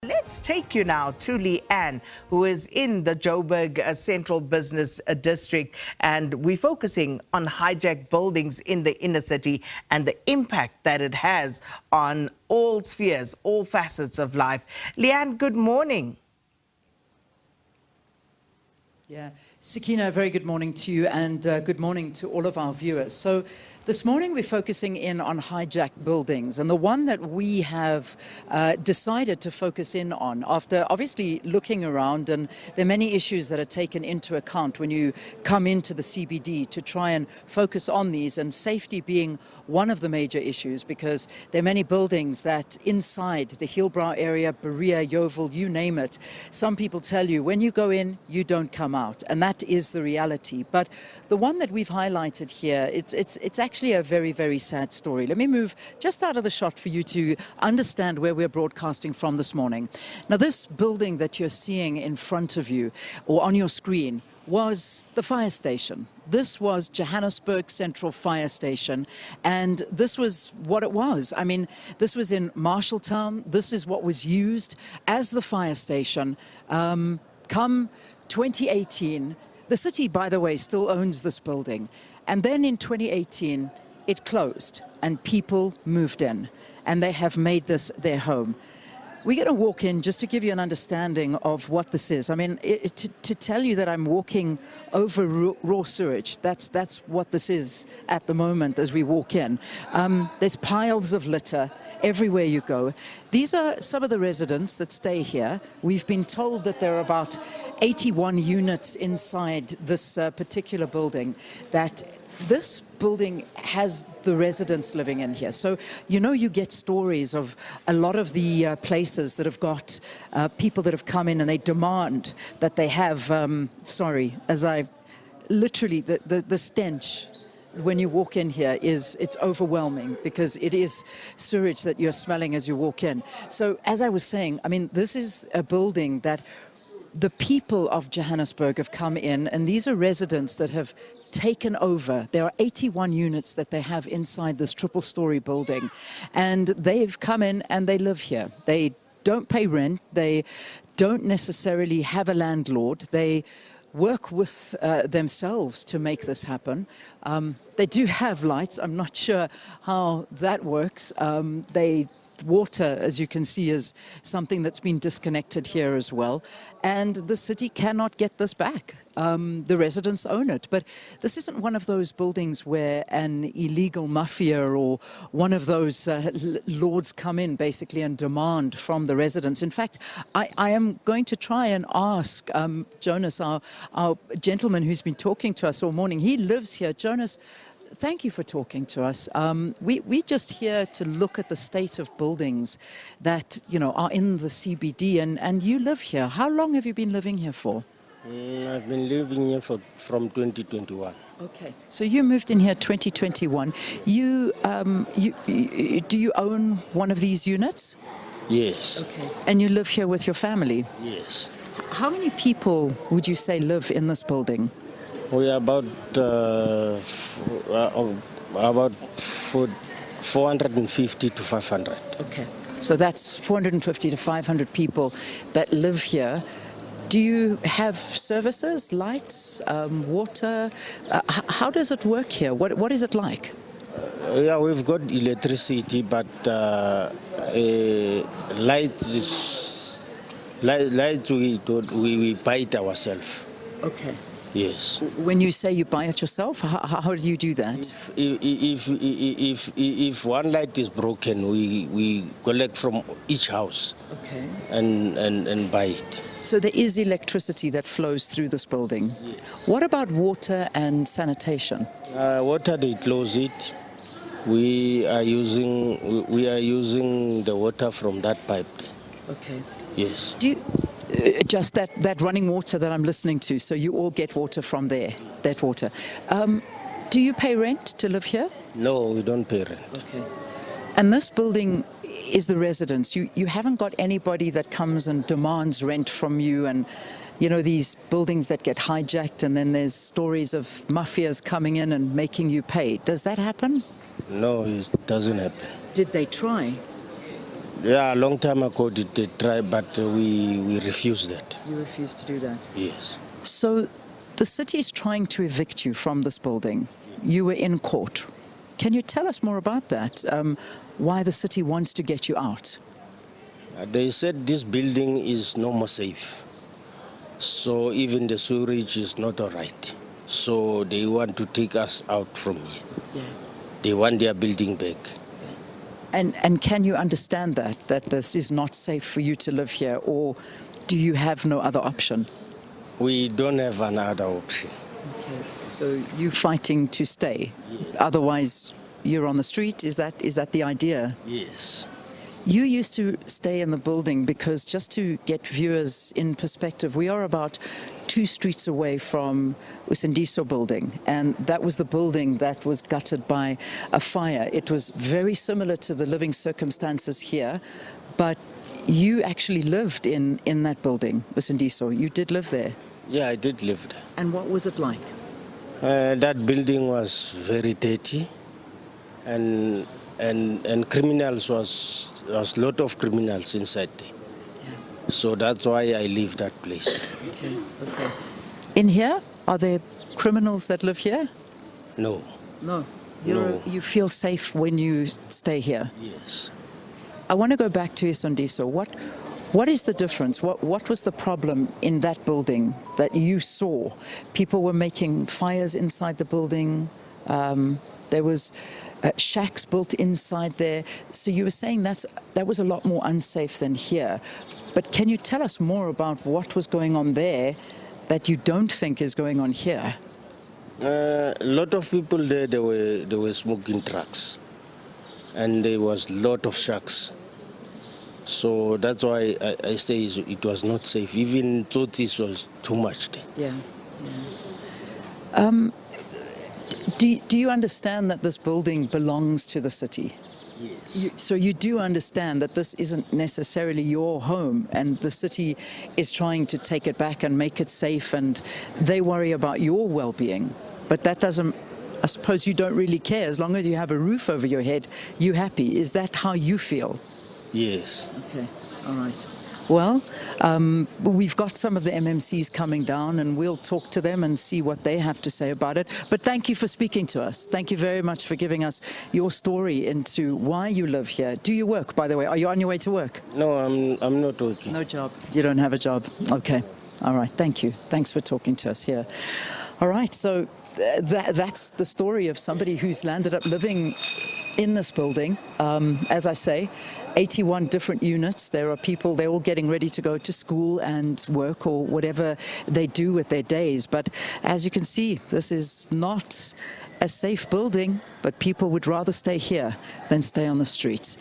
Let's take you now to Leanne, who is in the Joburg Central Business District, and we're focusing on hijacked buildings in the inner city and the impact that it has on all spheres, all facets of life. Leanne, good morning. Yeah, Sakina, very good morning to you, and good morning to all of our viewers. So this morning we're focusing in on hijacked buildings, and the one that we have decided to focus in on after obviously looking around, and there are many issues that are taken into account when you come into the CBD to try and focus on these, and safety being one of the major issues, because there are many buildings that inside the Hillbrow area, Berea, Yeovil, you name it, some people tell you when you go in, you don't come out, and that is the reality. But the one that we've highlighted here, it's actually a very, very sad story. Let me move just out of the shot for you to understand where we're broadcasting from this morning. Now, this building that you're seeing in front of you or on your screen was the fire station. This was Johannesburg Central Fire Station, and this was what it was. I mean, this was in Marshalltown. This is what was used as the fire station. Come 2018, the city, by the way, still owns this building. And then in 2018, it closed and people moved in, and they have made this their home. We're going to walk in just to give you an understanding of what this is. I mean, to tell you that I'm walking over raw sewage, that's what this is at the moment as we walk in. There's piles of litter everywhere you go. These are some of the residents that stay here. We've been told that there are about 81 units inside this particular building, that this building has the residents living in here. So, you know, you get stories of a lot of the places that have got people that have come in and they demand that they have, literally the stench when you walk in here it's overwhelming, because it is sewage that you're smelling as you walk in. So as I was saying, I mean, this is a building that the people of Johannesburg have come in, and these are residents that have taken over. There are 81 units that they have inside this triple-story building, and they've come in and they live here. They don't pay rent. They don't necessarily have a landlord. They work with themselves to make this happen. They do have lights. I'm not sure how that works. Water, as you can see, is something that's been disconnected here as well, and the city cannot get this back. The residents own it, but this isn't one of those buildings where an illegal mafia or one of those lords come in basically and demand from the residents. In fact, I am going to try and ask Jonas, our gentleman who's been talking to us all morning. He lives here. Jonas, thank you for talking to us. We're just here to look at the state of buildings that, you know, are in the CBD, and you live here. How long have you been living here for? I've been living here from 2021. Okay, so you moved in here 2021. You do you own one of these units? Yes. Okay. And you live here with your family? Yes. How many people would you say live in this building? We are about 450 to 500. Okay, so that's 450 to 500 people that live here. Do you have services, lights, water? How does it work here? What is it like? Yeah, we've got electricity, but lights we buy it ourselves. Okay. Yes. When you say you buy it yourself, how do you do that? If one light is broken, we collect from each house. Okay. And buy it. So there is electricity that flows through this building. Yes. What about water and sanitation? Water, they close it. We are using the water from that pipe. Okay. Yes. Do you, just that running water that I'm listening to, so you all get water from there, that water. Do you pay rent to live here? No, we don't pay rent. Okay. And this building is the residence. You haven't got anybody that comes and demands rent from you, and you know, these buildings that get hijacked and then there's stories of mafias coming in and making you pay. Does that happen? No, it doesn't happen. Did they try? Yeah, a long time ago they tried, but we refused that. You refused to do that. Yes. So the city is trying to evict you from this building. You were in court. Can you tell us more about that? Why the city wants to get you out? They said this building is no more safe. So even the sewerage is not all right. So they want to take us out from here. Yeah. They want their building back. And can you understand that this is not safe for you to live here, or do you have no other option? We don't have another option. Okay. So you fighting to stay? Yes. Otherwise, you're on the street. Is that the idea? Yes. You used to stay in the building because, just to get viewers in perspective, we are about 2 streets away from Usindiso building, and that was the building that was gutted by a fire. It was very similar to the living circumstances here, but you actually lived in that building, Usindiso. You did live there. Yeah, I did live there. And what was it like? That building was very dirty, and criminals was a lot of criminals inside there. Yeah. So that's why I leave that place. Okay. Okay. In here, are there criminals that live here? No. No. No. You feel safe when you stay here? Yes. I want to go back to Usindiso. What is the difference? What was the problem in that building that you saw? People were making fires inside the building. There was shacks built inside there. So you were saying that was a lot more unsafe than here. But can you tell us more about what was going on there that you don't think is going on here? A lot of people there, they were smoking drugs, and there was a lot of shacks. So that's why I say it was not safe. Even Tsotis was too much there. Yeah. Do you understand that this building belongs to the city? Yes. So you do understand that this isn't necessarily your home, and the city is trying to take it back and make it safe, and they worry about your well-being. But that doesn't, I suppose you don't really care. As long as you have a roof over your head, you're happy. Is that how you feel? Yes. Okay, all right. Well, we've got some of the MMCs coming down, and we'll talk to them and see what they have to say about it. But thank you for speaking to us. Thank you very much for giving us your story into why you live here. Do you work, by the way? Are you on your way to work? No, I'm not working. No job. You don't have a job. Okay. All right. Thank you. Thanks for talking to us here. All right. So that's the story of somebody who's landed up living in this building. As I say, 81 different units. There are people, they're all getting ready to go to school and work or whatever they do with their days. But as you can see, this is not a safe building, but people would rather stay here than stay on the streets.